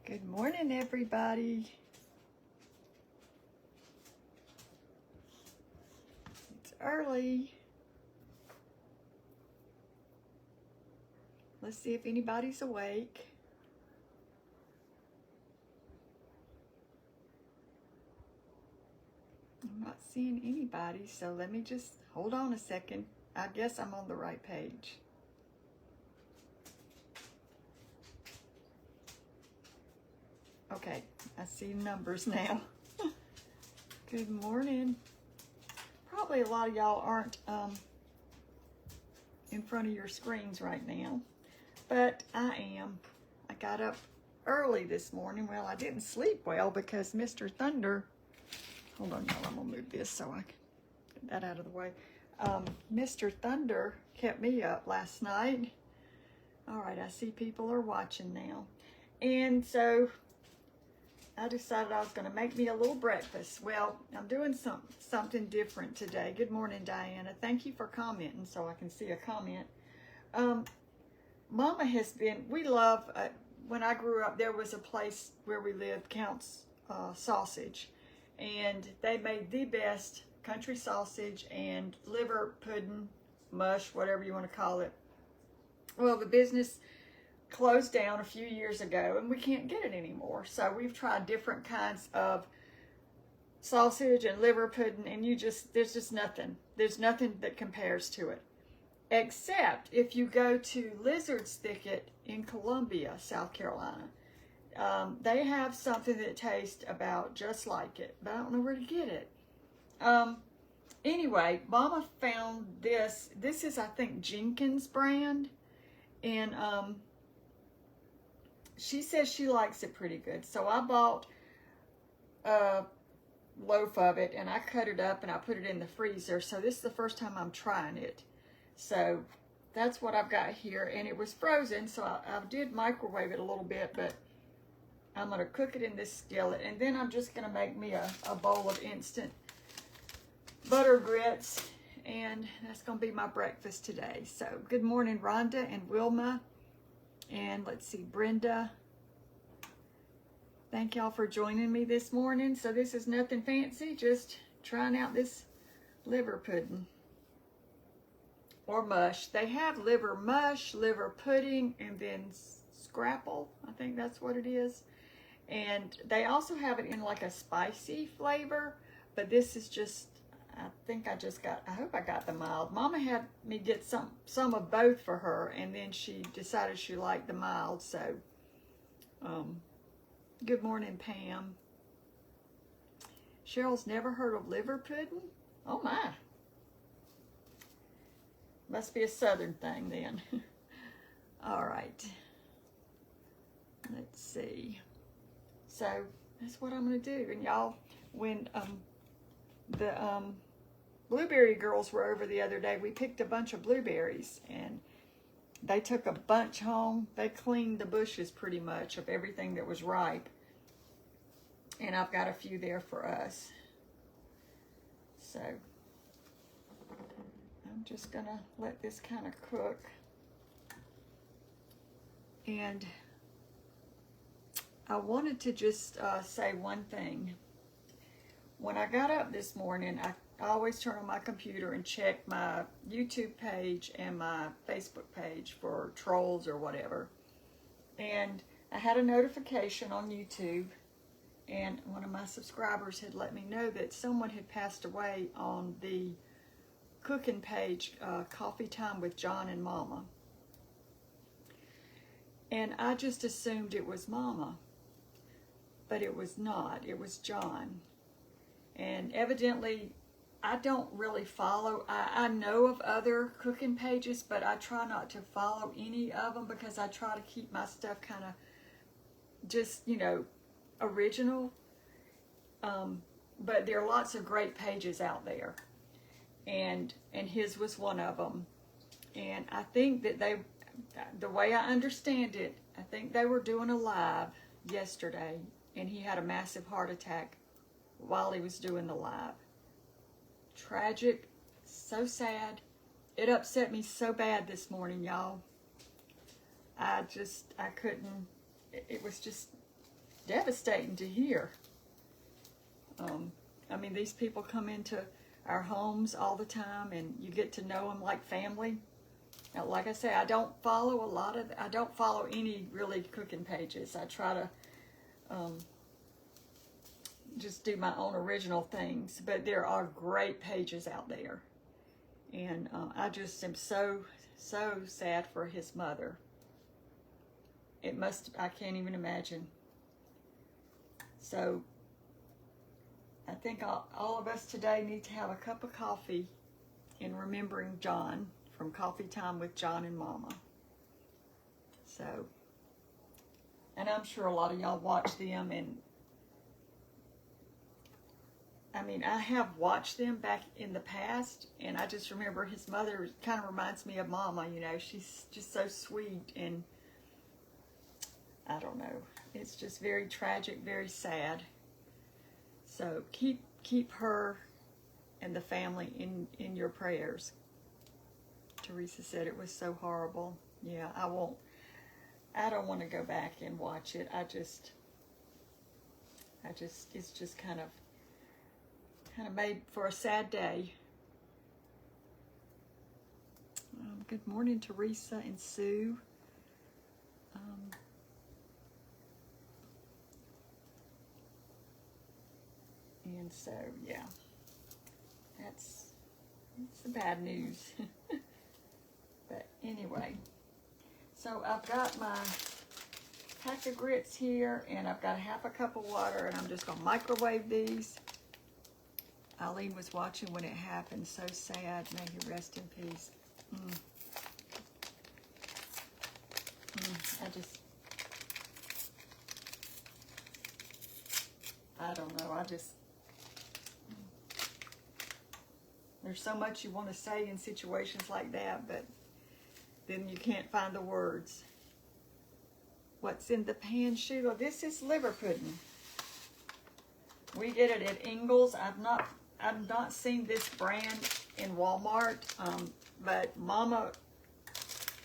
Good morning, everybody. It's early. Let's see if anybody's awake. I'm not seeing anybody, so let me just hold on a second. I guess I'm on the right page. Okay, I see numbers now. Good morning. Probably a lot of y'all aren't in front of your screens right now, but I am. I got up early this morning. Well, I didn't sleep well because Mr. Thunder, hold on y'all, I'm gonna move this so I can get that out of the way. Mr. Thunder kept me up last night. All right, I see people are watching now. And so I decided I was going to make me a little breakfast. Well, I'm doing something different today. Good morning, Diana. Thank you for commenting so I can see a comment. Mama has been, we love, when I grew up, there was a place where we lived, Count's Sausage. And they made the best country sausage and liver pudding, mush, whatever you want to call it. Well, the business closed down a few years ago and we can't get it anymore. So we've tried different kinds of sausage and liver pudding, and there's just nothing. There's nothing that compares to it. Except if you go to Lizard's Thicket in Columbia, South Carolina. They have something that tastes about just like it, but I don't know where to get it. Anyway, Mama found this. This is, I think, Jenkins brand. And she says she likes it pretty good. So I bought a loaf of it and I cut it up and I put it in the freezer. So this is the first time I'm trying it. So that's what I've got here. And it was frozen, so I did microwave it a little bit, but I'm going to cook it in this skillet. And then I'm just going to make me a bowl of instant butter grits. And that's going to be my breakfast today. So good morning, Rhonda and Wilma. And let's see, Brenda. Thank y'all for joining me this morning. So this is nothing fancy, just trying out this liver pudding or mush. They have liver mush, liver pudding, and then scrapple. I think that's what it is. And they also have it in like a spicy flavor, but this is just, I hope I got the mild. Mama had me get some of both for her, and then she decided she liked the mild, so, good morning, Pam. Cheryl's never heard of liver pudding? Oh my. Must be a southern thing then. All right. Let's see. So, that's what I'm going to do. And y'all, when, the Blueberry girls were over the other day, we picked a bunch of blueberries and they took a bunch home. They cleaned the bushes pretty much of everything that was ripe. And I've got a few there for us. So I'm just gonna let this kind of cook. And I wanted to just say one thing. When I got up this morning, I always turn on my computer and check my YouTube page and my Facebook page for trolls or whatever. And I had a notification on YouTube, and one of my subscribers had let me know that someone had passed away on the cooking page, Coffee Time with John and Mama. And I just assumed it was Mama, but it was not. It was John. And evidently, I don't really follow. I know of other cooking pages, but I try not to follow any of them because I try to keep my stuff kind of just, original. But there are lots of great pages out there. And his was one of them. And I think that the way I understand it, I think they were doing a live yesterday, and he had a massive heart attack while he was doing the live. Tragic, so sad. It upset me so bad this morning, y'all. I couldn't, it was just devastating to hear. I mean, these people come into our homes all the time, and you get to know them like family. Now, like I say, I don't follow any really cooking pages. I try to just do my own original things, but there are great pages out there. And I just am so sad for his mother. I can't even imagine. So I think all of us today need to have a cup of coffee in remembering John from Coffee Time with John and Mama. So, and I'm sure a lot of y'all watch them, and I mean, I have watched them back in the past, and I just remember his mother kind of reminds me of Mama, you know. She's just so sweet, and I don't know. It's just very tragic, very sad. So keep her and the family in your prayers. Teresa said it was so horrible. Yeah, I don't want to go back and watch it. It's just kind of made for a sad day. Good morning, Teresa and Sue. And so, yeah, that's the bad news. But anyway, so I've got my pack of grits here, and I've got half a cup of water, and I'm just going to microwave these. Eileen was watching when it happened. So sad. May he rest in peace. I don't know. There's so much you want to say in situations like that, but then you can't find the words. What's in the pan, Sheila? This is liver pudding. We get it at Ingles. I've not seen this brand in Walmart, but Mama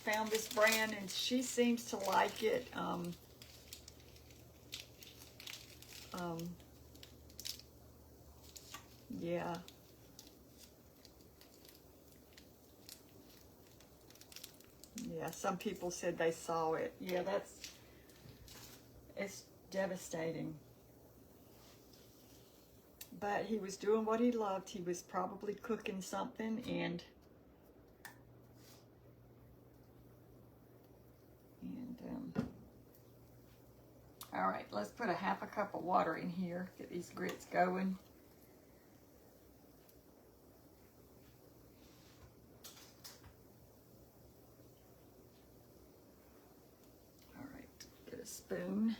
found this brand, and she seems to like it. Yeah. Yeah, some people said they saw it. Yeah, it's devastating. But he was doing what he loved. He was probably cooking something, and all right, let's put a half a cup of water in here, get these grits going. All right, get a spoon.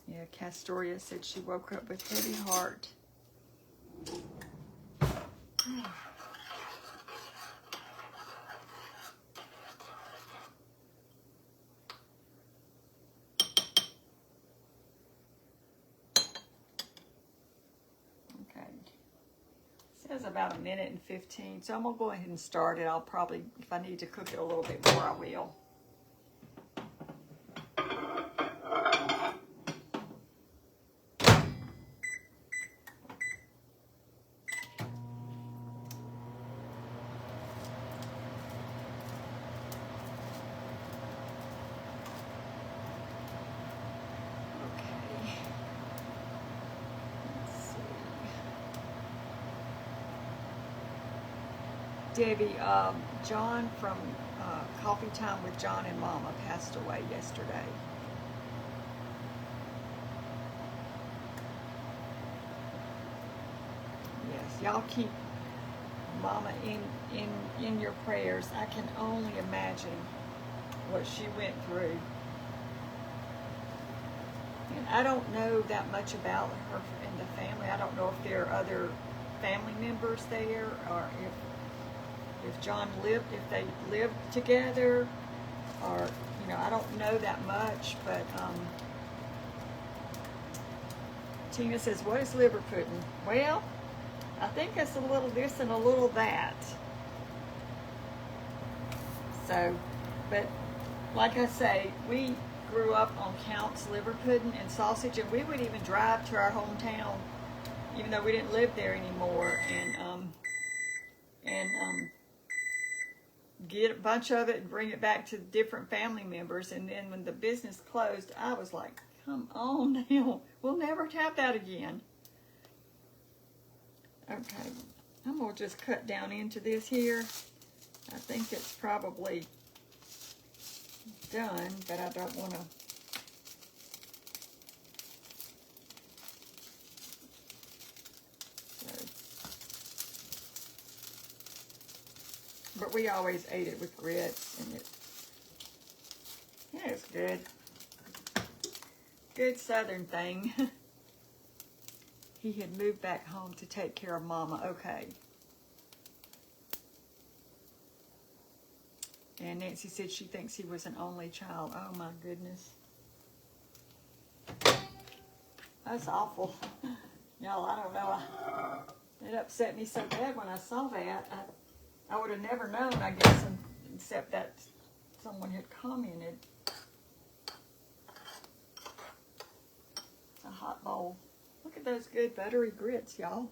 Yeah, Castoria said she woke up with heavy heart. Okay. It says about 1:15, so I'm gonna go ahead and start it. I'll probably, if I need to cook it a little bit more, I will. Debbie, John from Coffee Time with John and Mama passed away yesterday. Yes, y'all keep Mama in your prayers. I can only imagine what she went through. And I don't know that much about her and the family. I don't know if there are other family members there, or if John lived, if they lived together, or, you know, I don't know that much, but Tina says, what is liver pudding? Well, I think it's a little this and a little that. So, but like I say, we grew up on Count's liver pudding and sausage, and we would even drive to our hometown, even though we didn't live there anymore, and get a bunch of it and bring it back to different family members. And then when the business closed, I was like, come on now, we'll never have that again. Okay, I'm gonna just cut down into this here. I think it's probably done, but I don't want to. But we always ate it with grits, and it's good. Good Southern thing. He had moved back home to take care of Mama. Okay. And Nancy said she thinks he was an only child. Oh my goodness. That's awful. Y'all, I don't know. It upset me so bad when I saw that. I would have never known, I guess, except that someone had commented. A hot bowl. Look at those good buttery grits, y'all.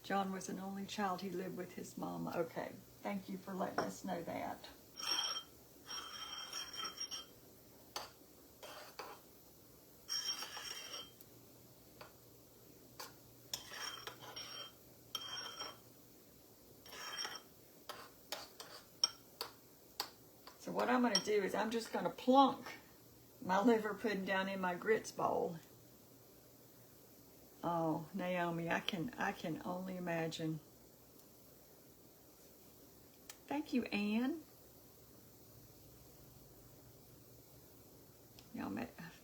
John was an only child. He lived with his mama. Okay. Thank you for letting us know that. So what I'm going to do is I'm just going to plunk my liver pudding down in my grits bowl. Oh, Naomi, I can only imagine. Thank you, Anne. Y'all,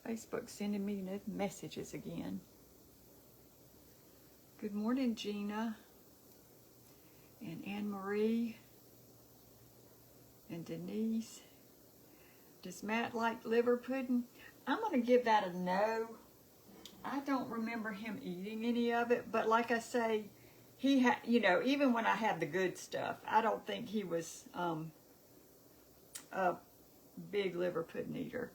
Facebook sending me messages again. Good morning, Gina and Anne Marie and Denise. Does Matt like liver pudding? I'm going to give that a no. I don't remember him eating any of it, but like I say, he had, you know, even when I had the good stuff, I don't think he was a big liver pudding eater.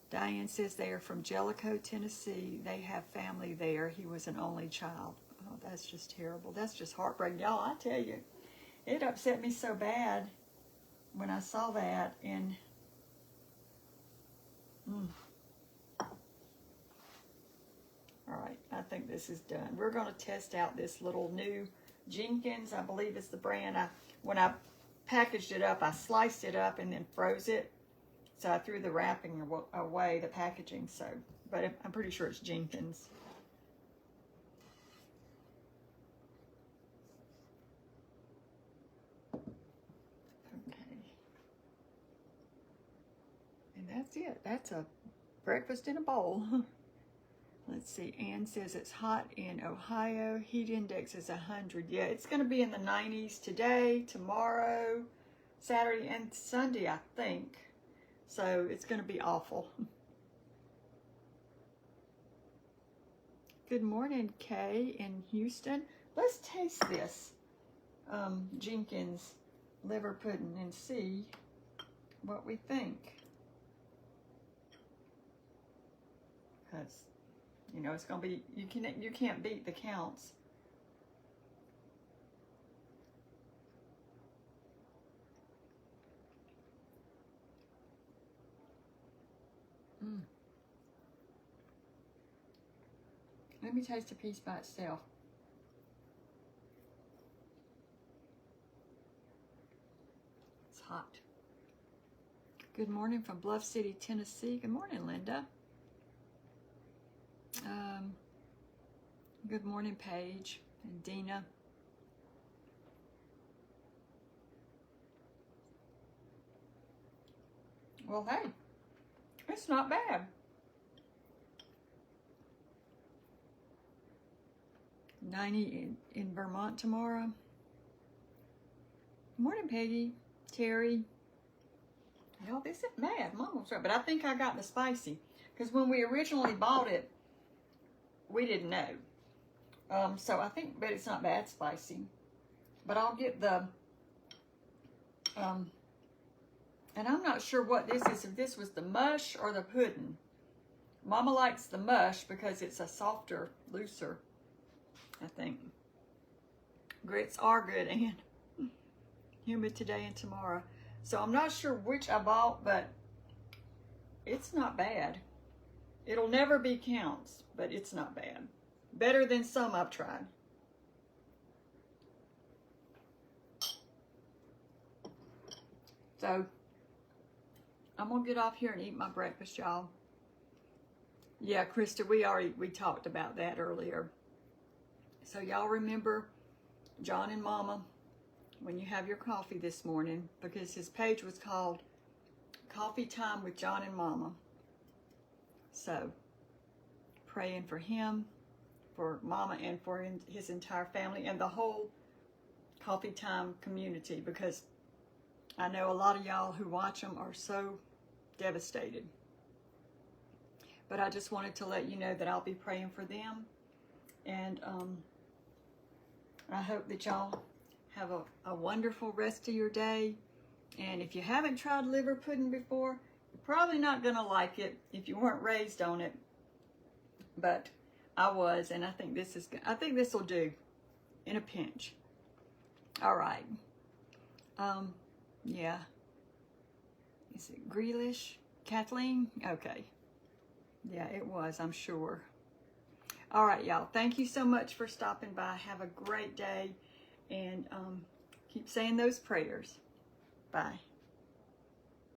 Diane says they are from Jellicoe, Tennessee. They have family there. He was an only child. Oh, that's just terrible. That's just heartbreaking. Y'all, I tell you, it upset me so bad when I saw that. And all right, I think this is done. We're going to test out this little new Jenkins. I believe it's the brand. When I packaged it up, I sliced it up and then froze it. So I threw the wrapping away, the packaging. So, but I'm pretty sure it's Jenkins. Okay. And that's it. That's a breakfast in a bowl. Let's see, Ann says it's hot in Ohio. Heat index is 100. Yeah, it's going to be in the 90s today, tomorrow, Saturday, and Sunday, I think. So it's going to be awful. Good morning, Kay in Houston. Let's taste this Jenkins liver pudding and see what we think. Because, you know, it's going to be, you can't beat the Counts. Let me taste a piece by itself. It's hot. Good morning from Bluff City, Tennessee. Good morning, Linda. Good morning, Paige and Dina. Well, hey, it's not bad. 90 in Vermont tomorrow. Good morning, Peggy, Terry. Y'all, this isn't bad. Mom was right, but I think I got the spicy. Because when we originally bought it, we didn't know. So I think, but it's not bad spicy. But I'll get the And I'm not sure what this is, if this was the mush or the pudding. Mama likes the mush because it's a softer, looser, I think. Grits are good and humid today and tomorrow. So I'm not sure which I bought, but it's not bad. It'll never be Counts, but it's not bad. Better than some I've tried. So I'm gonna get off here and eat my breakfast, y'all. Yeah, Krista, we talked about that earlier. So y'all remember John and Mama when you have your coffee this morning, because his page was called Coffee Time with John and Mama. So praying for him, for Mama, and for his entire family and the whole Coffee Time community, because I know a lot of y'all who watch them are so devastated. But I just wanted to let you know that I'll be praying for them. And I hope that y'all have a wonderful rest of your day. And if you haven't tried liver pudding before, you're probably not going to like it if you weren't raised on it. But I was, and I think this will do in a pinch. All right. Yeah. Is it Grealish? Kathleen? Okay. Yeah, it was, I'm sure. All right, y'all. Thank you so much for stopping by. Have a great day. And keep saying those prayers. Bye.